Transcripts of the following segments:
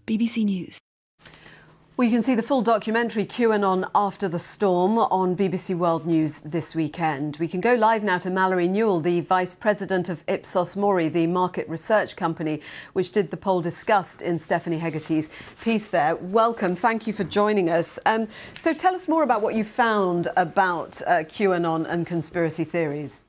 BBC News. Well, you can see the full documentary QAnon After the Storm on BBC World News this weekend. We can go live now to Mallory Newall, the Vice President of Ipsos Mori, the market research company which did the poll discussed in Stephanie Hegarty's piece there. Welcome. Thank you for joining us. So tell us more about what you found about QAnon and conspiracy theories.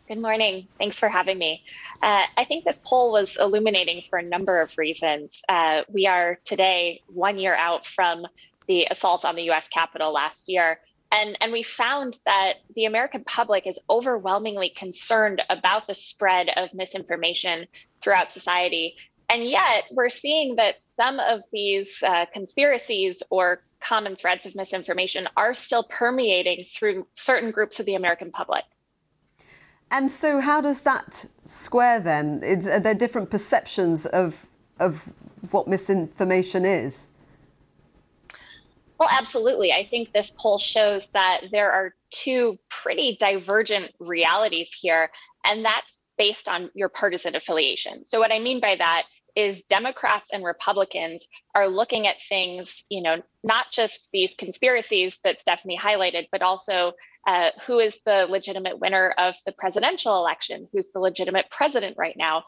Good morning. Thanks for having me. I think this poll was illuminating for a number of reasons. We are today 1 year out from the assault on the U.S. Capitol last year, and we found that the American public is overwhelmingly concerned about the spread of misinformation throughout society. And yet we're seeing that some of these conspiracies or common threads of misinformation are still permeating through certain groups of the American public. And so how does that square then? Are there different perceptions of what misinformation is? Well, absolutely. I think this poll shows that there are two pretty divergent realities here, and that's based on your partisan affiliation. So what I mean by that is Democrats and Republicans are looking at things, not just these conspiracies that Stephanie highlighted, but also who is the legitimate winner of the presidential election, who's the legitimate president right now,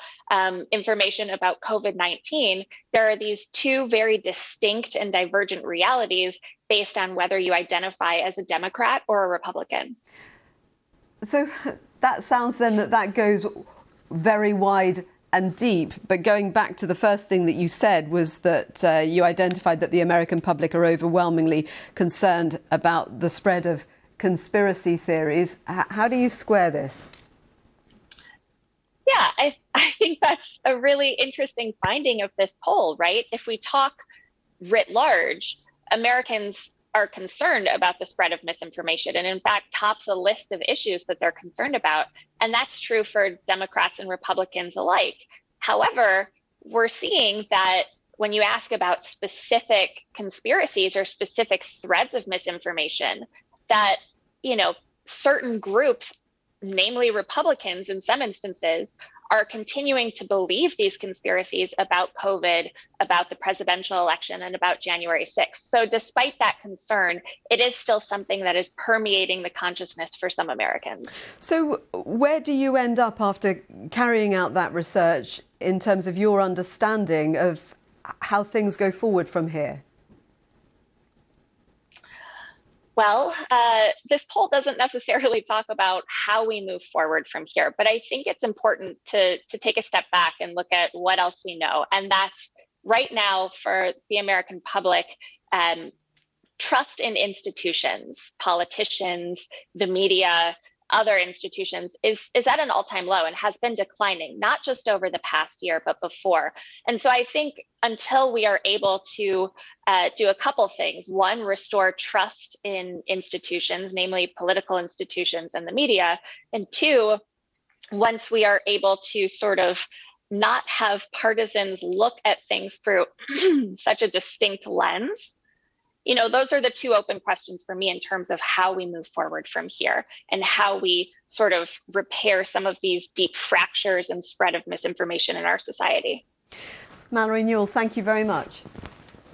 information about COVID-19. There are these two very distinct and divergent realities based on whether you identify as a Democrat or a Republican. So that sounds then that goes very wide and deep. But going back to the first thing that you said was that you identified that the American public are overwhelmingly concerned about the spread of conspiracy theories. How do you square this? Yeah, I think that's a really interesting finding of this poll, right? If we talk writ large, Americans are concerned about the spread of misinformation and in fact tops a list of issues that they're concerned about. And that's true for Democrats and Republicans alike. However, we're seeing that when you ask about specific conspiracies or specific threads of misinformation, that, certain groups, namely Republicans in some instances, are continuing to believe these conspiracies about COVID, about the presidential election, and about January 6th. So despite that concern, it is still something that is permeating the consciousness for some Americans. So where do you end up after carrying out that research in terms of your understanding of how things go forward from here? Well, this poll doesn't necessarily talk about how we move forward from here, but I think it's important to take a step back and look at what else we know. And that's right now for the American public, trust in institutions, politicians, the media, other institutions is at an all-time low and has been declining, not just over the past year, but before. And so I think until we are able to do a couple things, one, restore trust in institutions, namely political institutions and the media, and two, once we are able to sort of not have partisans look at things through such a distinct lens, those are the two open questions for me in terms of how we move forward from here and how we sort of repair some of these deep fractures and spread of misinformation in our society. Mallory Newall, thank you very much.